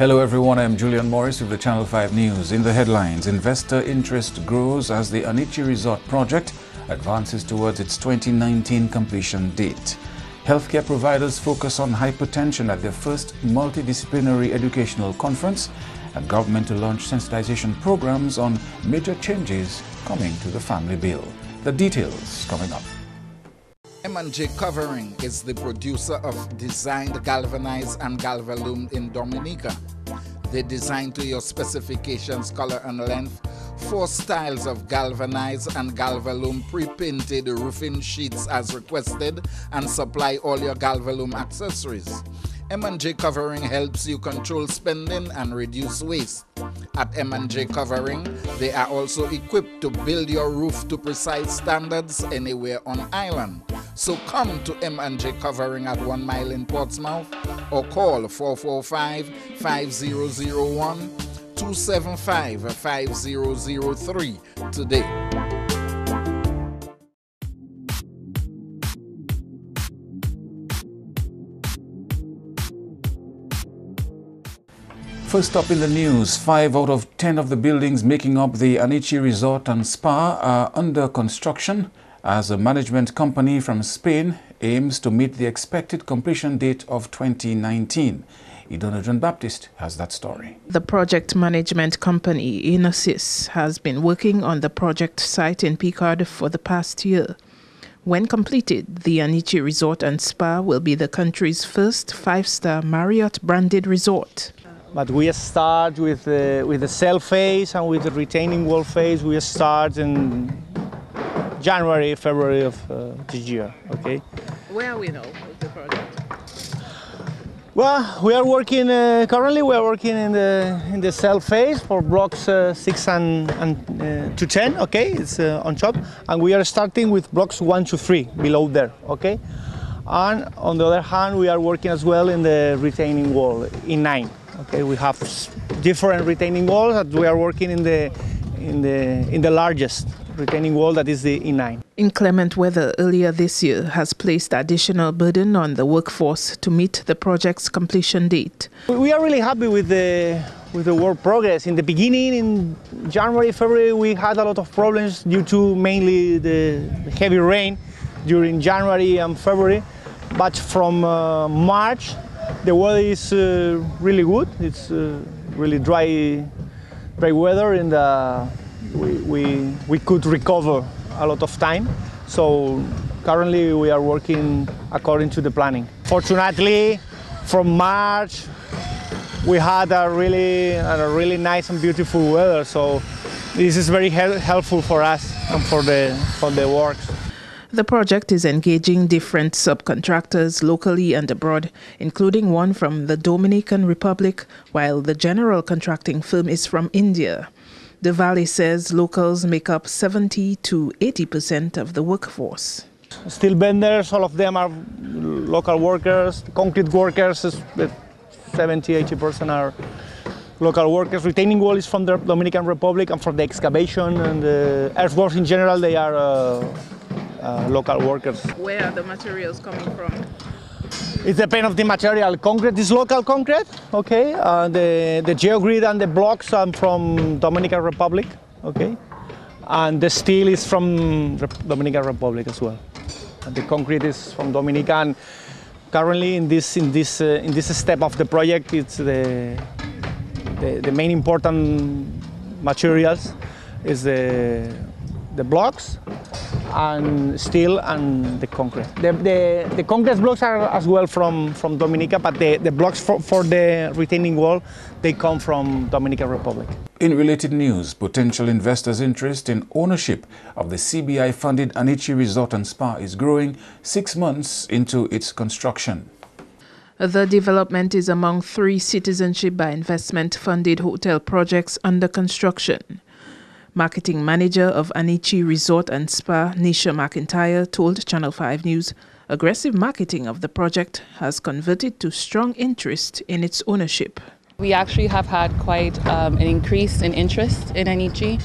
Hello everyone, I'm Julian Morris with the Channel 5 News. In the headlines, investor interest grows as the Anichi Resort project advances towards its 2019 completion date. Healthcare providers focus on hypertension at their first multidisciplinary educational conference, and government to launch sensitization programs on major changes coming to the family bill. The details coming up. M&J Covering is the producer of designed galvanized and galvalume in Dominica. They design to your specifications, color and length, 4 styles of galvanized and galvalume pre-painted roofing sheets as requested, and supply all your galvalume accessories. M&J Covering helps you control spending and reduce waste. At M&J Covering, they are also equipped to build your roof to precise standards anywhere on island. So come to M&J Covering at 1 Mile in Portsmouth or call 445-5001 275-5003 today. First up in the news, 5 out of 10 of the buildings making up the Anichi Resort and Spa are under construction as a management company from Spain aims to meet the expected completion date of 2019. Idona John Baptist has that story. The project management company, Inosys, has been working on the project site in Picard for the past year. When completed, the Anichi Resort and Spa will be the country's first 5-star Marriott-branded resort. But we start with the cell phase and with the retaining wall phase. We start in January, February of this year. Okay. Where are we now with the project? Well, we are working currently. We are working in the cell phase for blocks 6 and to 10. Okay, it's on top, and we are starting with blocks 1 to 3 below there. Okay, and on the other hand, we are working as well in the retaining wall in 9. Okay, we have different retaining walls that we are working in the largest retaining wall, that is the E9. Inclement weather earlier this year has placed additional burden on the workforce to meet the project's completion date. We are really happy with the work progress. In the beginning, in January, February, we had a lot of problems due to mainly the heavy rain during January and February. But from March, the weather is really good. It's really dry weather, and we could recover a lot of time. So currently we are working according to the planning. Fortunately, from March we had a really nice and beautiful weather. So this is very helpful for us and for the works. The project is engaging different subcontractors locally and abroad, including one from the Dominican Republic, while the general contracting firm is from India. The Valley says locals make up 70 to 80% of the workforce. Steel benders, all of them are local workers. Concrete workers, 70–80% are local workers. Retaining wall is from the Dominican Republic, and for the excavation and the earthworks in general, they are local workers. Where are the materials coming from? It depends on the material. Concrete is local concrete, okay. The geogrid and the blocks are from Dominican Republic, okay. And the steel is from the Dominican Republic as well. And the concrete is from Dominica. And currently, in this step of the project, it's the main important materials is the blocks and steel and the concrete. The concrete blocks are as well from Dominica, but the blocks for the retaining wall, they come from Dominican Republic. In related news, potential investors' interest in ownership of the CBI-funded Anichi Resort and Spa is growing 6 months into its construction. The development is among 3 citizenship by investment funded hotel projects under construction. Marketing manager of Anichi Resort and Spa, Nisha McIntyre, told Channel 5 News aggressive marketing of the project has converted to strong interest in its ownership. We actually have had quite an increase in interest in Anichi.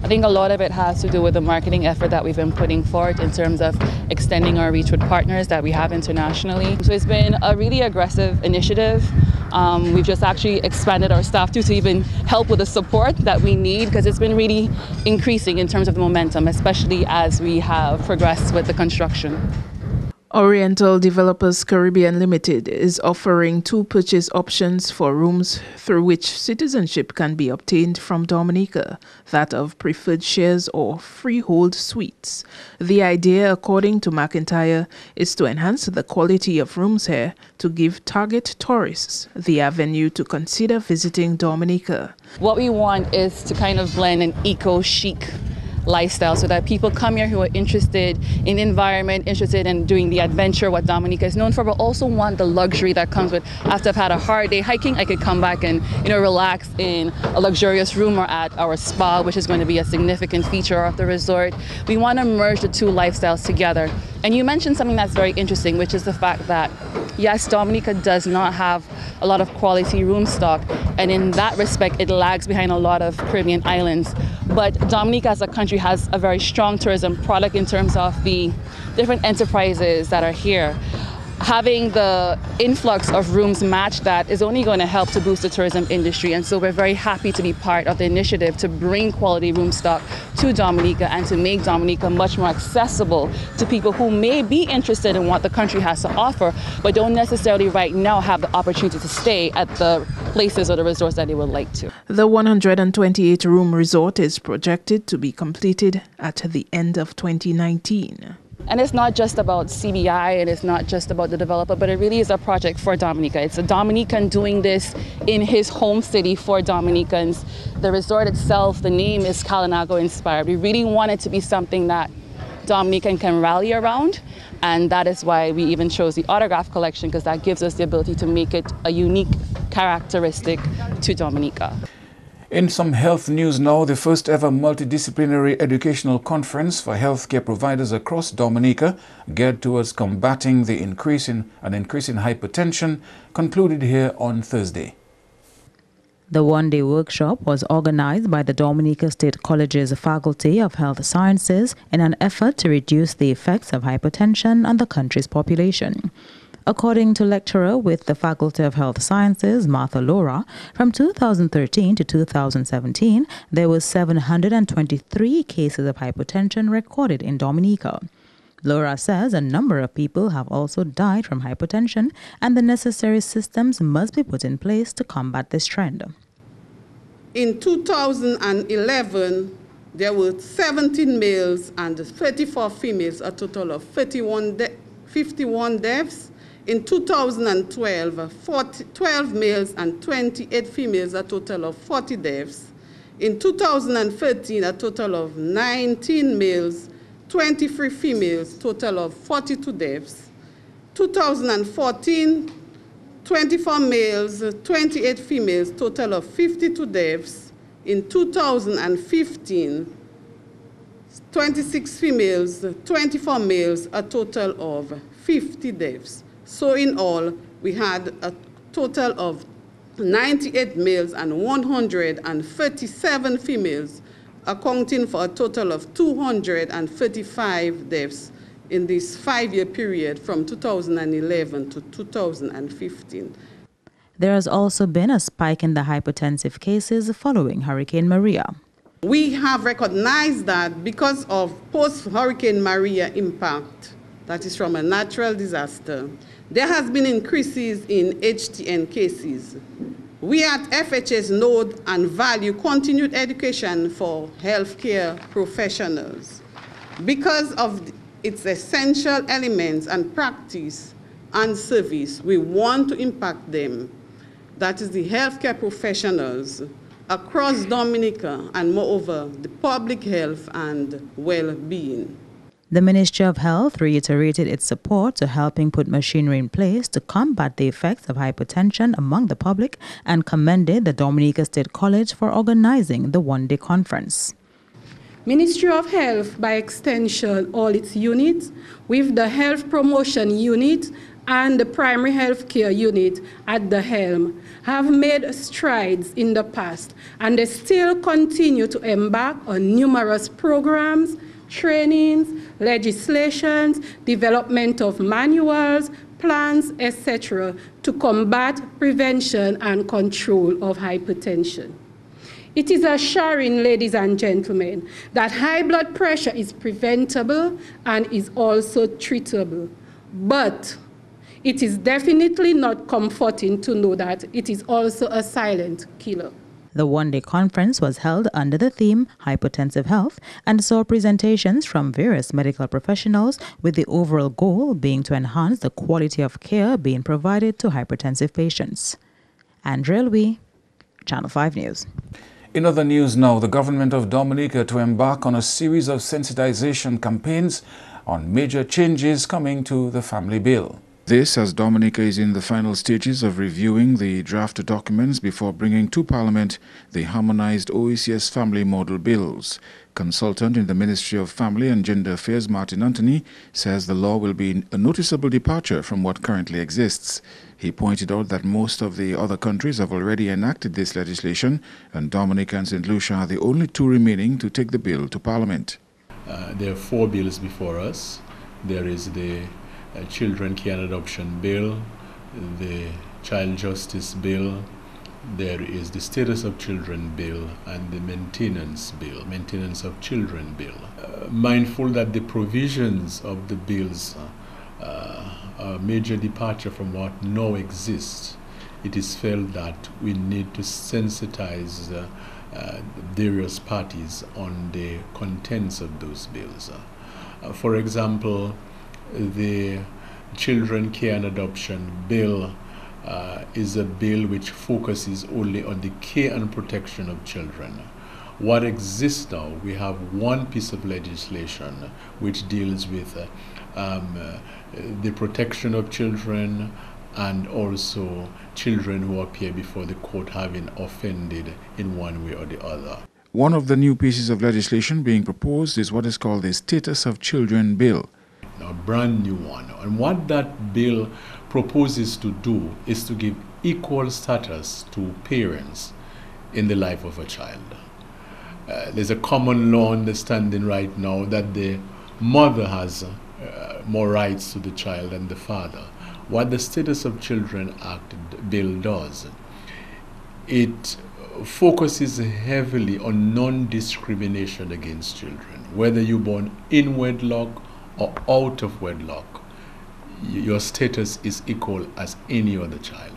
I think a lot of it has to do with the marketing effort that we've been putting forth in terms of extending our reach with partners that we have internationally. So it's been a really aggressive initiative. We've just actually expanded our staff to even help with the support that we need, because it's been really increasing in terms of the momentum, especially as we have progressed with the construction. Oriental Developers Caribbean Limited is offering 2 purchase options for rooms through which citizenship can be obtained from Dominica, that of preferred shares or freehold suites. The idea, according to McIntyre, is to enhance the quality of rooms here to give target tourists the avenue to consider visiting Dominica. What we want is to kind of blend an eco-chic lifestyle so that people come here who are interested in the environment, interested in doing the adventure, what Dominica is known for, but also want the luxury that comes with, after I've had a hard day hiking, I could come back and, relax in a luxurious room or at our spa, which is going to be a significant feature of the resort. We want to merge the 2 lifestyles together. And you mentioned something that's very interesting, which is the fact that, yes, Dominica does not have a lot of quality room stock, and in that respect, it lags behind a lot of Caribbean islands. But Dominica as a country has a very strong tourism product in terms of the different enterprises that are here. Having the influx of rooms match that is only going to help to boost the tourism industry. And so we're very happy to be part of the initiative to bring quality room stock to Dominica and to make Dominica much more accessible to people who may be interested in what the country has to offer, but don't necessarily right now have the opportunity to stay at the places or the resorts that they would like to. The 128-room resort is projected to be completed at the end of 2019. And it's not just about CBI and it's not just about the developer, but it really is a project for Dominica. It's a Dominican doing this in his home city for Dominicans. The resort itself, the name is Kalinago inspired. We really want it to be something that Dominican can rally around. And that is why we even chose the autograph collection, because that gives us the ability to make it a unique characteristic to Dominica. In some health news now, the first ever multidisciplinary educational conference for healthcare providers across Dominica, geared towards combating the increase in hypertension, concluded here on Thursday. The one-day workshop was organized by the Dominica State College's Faculty of Health Sciences in an effort to reduce the effects of hypertension on the country's population. According to lecturer with the Faculty of Health Sciences, Martha Laura, from 2013 to 2017, there were 723 cases of hypertension recorded in Dominica. Laura says a number of people have also died from hypertension, and the necessary systems must be put in place to combat this trend. In 2011, there were 17 males and 34 females, a total of 51 deaths. In 2012, 12 males and 28 females, a total of 40 deaths. In 2013, a total of 19 males, 23 females, total of 42 deaths. 2014, 24 males, 28 females, total of 52 deaths. In 2015, 26 females, 24 males, a total of 50 deaths. So in all, we had a total of 98 males and 137 females, accounting for a total of 235 deaths in this 5-year period from 2011 to 2015. There has also been a spike in the hypertensive cases following Hurricane Maria. We have recognized that because of post-Hurricane Maria impact, that is from a natural disaster, there has been increases in HTN cases. We at FHS know and value continued education for healthcare professionals. Because of its essential elements and practice and service, we want to impact them. That is the healthcare professionals across Dominica and moreover the public health and well-being. The Ministry of Health reiterated its support to helping put machinery in place to combat the effects of hypertension among the public and commended the Dominica State College for organizing the one-day conference. Ministry of Health, by extension, all its units, with the Health Promotion Unit and the Primary Health Care Unit at the helm, have made strides in the past, and they still continue to embark on numerous programs, trainings, legislations, development of manuals, plans, etc., to combat, prevention, and control of hypertension. It is assuring, ladies and gentlemen, that high blood pressure is preventable and is also treatable. But it is definitely not comforting to know that it is also a silent killer. The one-day conference was held under the theme Hypertensive Health and saw presentations from various medical professionals, with the overall goal being to enhance the quality of care being provided to hypertensive patients. Andrea Louis, Channel 5 News. In other news now, the government of Dominica to embark on a series of sensitization campaigns on major changes coming to the family bill. This as Dominica is in the final stages of reviewing the draft documents before bringing to Parliament the harmonized OECS family model bills. Consultant in the Ministry of Family and Gender Affairs, Martin Anthony, says the law will be a noticeable departure from what currently exists. He pointed out that most of the other countries have already enacted this legislation, and Dominica and St. Lucia are the only two remaining to take the bill to Parliament. There are 4 bills before us. There is the Children Care and Adoption Bill, the Child Justice Bill, there is the Status of Children Bill, and the Maintenance of Children Bill. Mindful that the provisions of the bills are a major departure from what now exists, it is felt that we need to sensitize various parties on the contents of those bills. For example, the Children Care and Adoption Bill is a bill which focuses only on the care and protection of children. What exists now, we have one piece of legislation which deals with the protection of children and also children who appear before the court having offended in one way or the other. One of the new pieces of legislation being proposed is what is called the Status of Children Bill. A brand new one. And what that bill proposes to do is to give equal status to parents in the life of a child. There's a common law understanding right now that the mother has more rights to the child than the father. What the Status of Children Act bill does, it focuses heavily on non-discrimination against children. Whether you're born in wedlock or out of wedlock, your status is equal as any other child.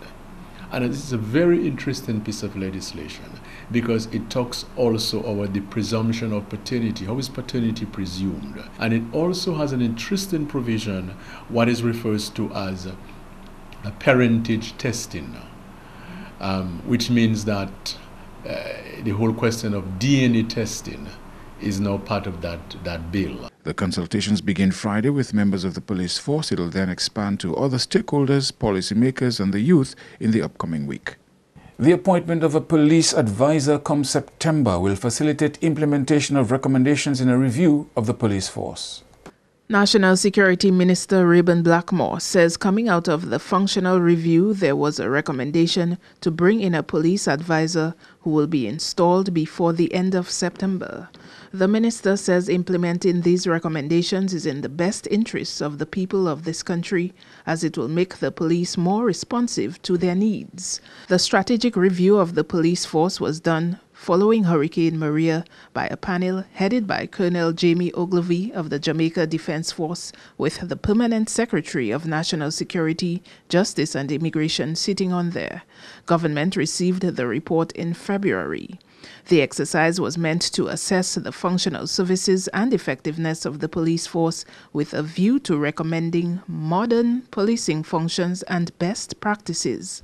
And this is a very interesting piece of legislation because it talks also about the presumption of paternity. How is paternity presumed? And it also has an interesting provision, what is referred to as a parentage testing, which means that the whole question of DNA testing is now part of that bill. The consultations begin Friday with members of the police force. It will then expand to other stakeholders, policymakers and the youth in the upcoming week. The appointment of a police advisor come September will facilitate implementation of recommendations in a review of the police force. National Security Minister Reuben Blackmore says coming out of the functional review, there was a recommendation to bring in a police advisor who will be installed before the end of September. The minister says implementing these recommendations is in the best interests of the people of this country, as it will make the police more responsive to their needs. The strategic review of the police force was done following Hurricane Maria by a panel headed by Colonel Jamie Ogilvie of the Jamaica Defense Force, with the Permanent Secretary of National Security, Justice and Immigration sitting on there. Government received the report in February. The exercise was meant to assess the functional services and effectiveness of the police force with a view to recommending modern policing functions and best practices.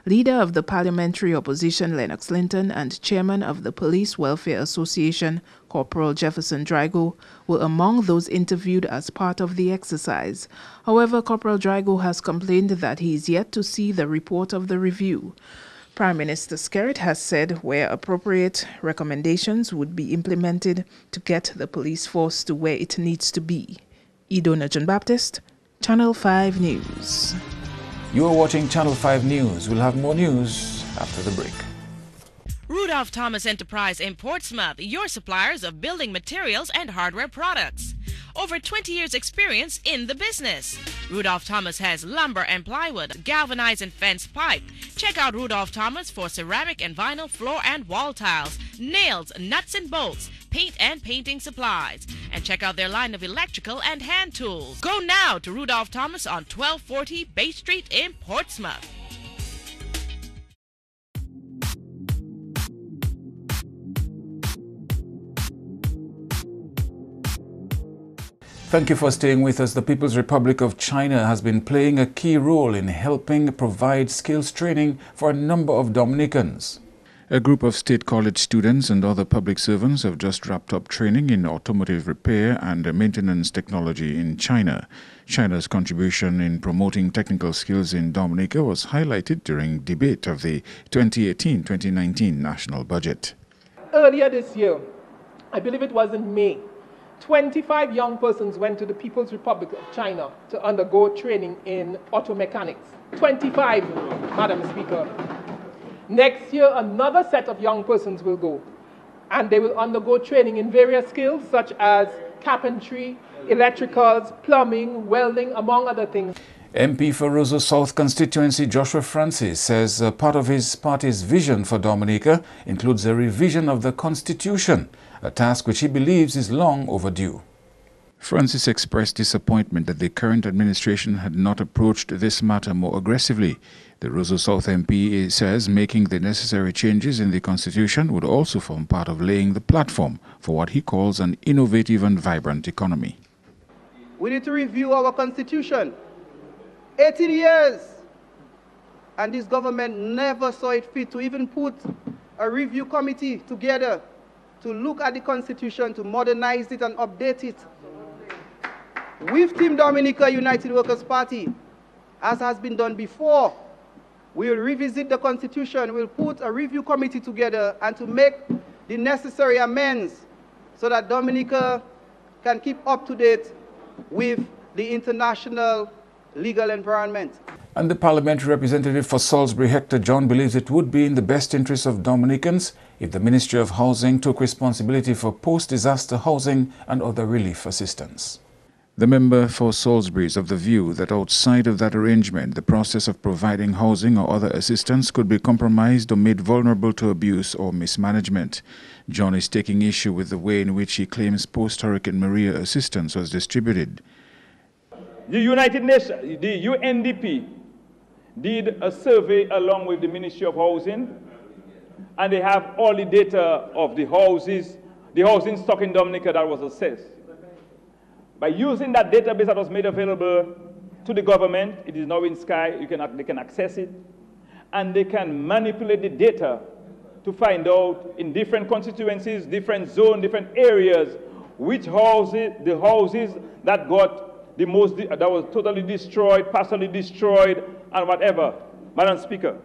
Leader of the parliamentary opposition Lennox Linton and chairman of the Police Welfare Association, Corporal Jefferson Drygo, were among those interviewed as part of the exercise. However, Corporal Drygo has complained that he is yet to see the report of the review. Prime Minister Skerrit has said where appropriate, recommendations would be implemented to get the police force to where it needs to be. Idona John Baptist, Channel 5 News. You are watching Channel 5 News. We'll have more news after the break. Rudolph Thomas Enterprise in Portsmouth, your suppliers of building materials and hardware products. over 20 years experience in the business. Rudolph Thomas has lumber and plywood, galvanized and fenced pipe. Check out Rudolph Thomas for ceramic and vinyl floor and wall tiles, nails, nuts and bolts, paint and painting supplies. And check out their line of electrical and hand tools. Go now to Rudolph Thomas on 1240 Bay Street in Portsmouth. Thank you for staying with us. The People's Republic of China has been playing a key role in helping provide skills training for a number of Dominicans. A group of state college students and other public servants have just wrapped up training in automotive repair and maintenance technology in China. China's contribution in promoting technical skills in Dominica was highlighted during debate of the 2018-2019 national budget. Earlier this year, I believe it was in May, 25 young persons went to the People's Republic of China to undergo training in auto mechanics. 25, Madam Speaker. Next year, another set of young persons will go, and they will undergo training in various skills such as carpentry, electricals, plumbing, welding, among other things. MP for Roseau South constituency Joshua Francis says part of his party's vision for Dominica includes a revision of the Constitution, a task which he believes is long overdue. Francis expressed disappointment that the current administration had not approached this matter more aggressively. The Roseau South MP says making the necessary changes in the Constitution would also form part of laying the platform for what he calls an innovative and vibrant economy. We need to review our Constitution. 18 years, and this government never saw it fit to even put a review committee together to look at the Constitution, to modernize it and update it. With Team Dominica United Workers' Party, as has been done before, we will revisit the Constitution, we'll put a review committee together and to make the necessary amends so that Dominica can keep up to date with the international legal environment. And the parliamentary representative for Salisbury, Hector John, believes it would be in the best interest of Dominicans if the Ministry of Housing took responsibility for post-disaster housing and other relief assistance. The member for Salisbury is of the view that outside of that arrangement, the process of providing housing or other assistance could be compromised or made vulnerable to abuse or mismanagement. John is taking issue with the way in which he claims post-Hurricane Maria assistance was distributed. The United Nations, the UNDP, did a survey along with the Ministry of Housing, and they have all the data of the housing stock in Dominica that was assessed. By using that database that was made available to the government, it is now in Sky, they can access it, and they can manipulate the data to find out in different constituencies, different zones, different areas, which the houses that got the most, that was totally destroyed, partially destroyed, and whatever, Madam Speaker.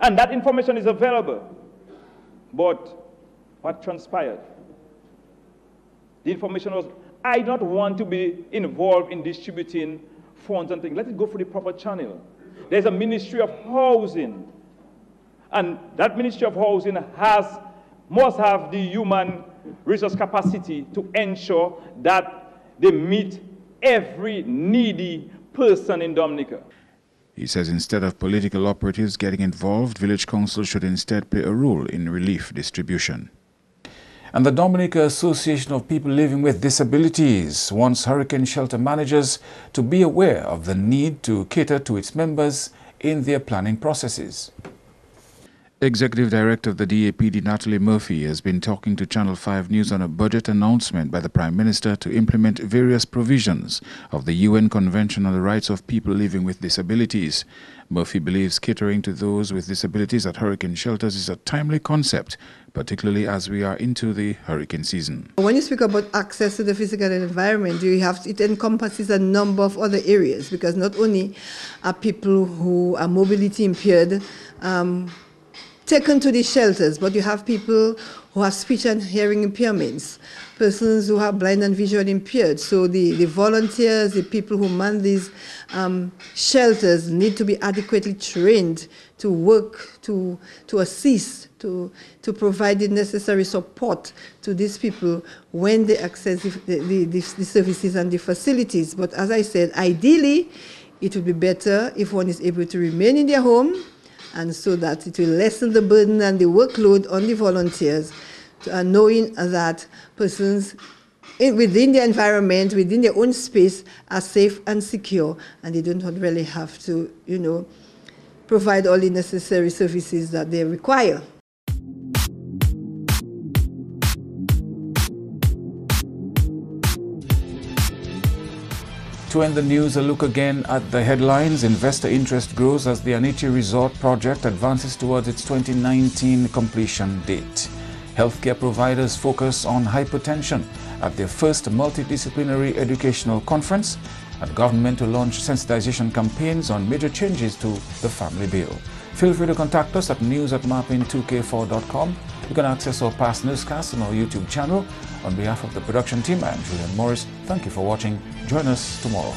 And that information is available. But what transpired? The information was, I don't want to be involved in distributing funds and things. Let it go through the proper channel. There's a Ministry of Housing. And that Ministry of Housing must have the human resource capacity to ensure that they meet every needy person in Dominica. He says instead of political operatives getting involved, village councils should instead play a role in relief distribution. And the Dominica Association of People Living with Disabilities wants hurricane shelter managers to be aware of the need to cater to its members in their planning processes. Executive Director of the DAPD, Natalie Murphy, has been talking to Channel 5 News on a budget announcement by the Prime Minister to implement various provisions of the UN Convention on the Rights of People Living with Disabilities. Murphy believes catering to those with disabilities at hurricane shelters is a timely concept, particularly as we are into the hurricane season. When you speak about access to the physical environment, it encompasses a number of other areas, because not only are people who are mobility impaired taken to these shelters, but you have people who have speech and hearing impairments, persons who are blind and visually impaired. So the volunteers, the people who man these shelters need to be adequately trained to work, to assist, to provide the necessary support to these people when they access the services and the facilities. But as I said, ideally, it would be better if one is able to remain in their home, and so that it will lessen the burden and the workload on the volunteers, knowing that persons within the environment, within their own space, are safe and secure, and they don't really have to, provide all the necessary services that they require. To end the news, a look again at the headlines. Investor interest grows as the Anichi Resort project advances towards its 2019 completion date. Healthcare providers focus on hypertension at their first multidisciplinary educational conference, and government to launch sensitization campaigns on major changes to the family bill. Feel free to contact us at news@marpin2k4.com. You can access our past newscasts on our YouTube channel. On behalf of the production team, I am Julian Morris. Thank you for watching. Join us tomorrow.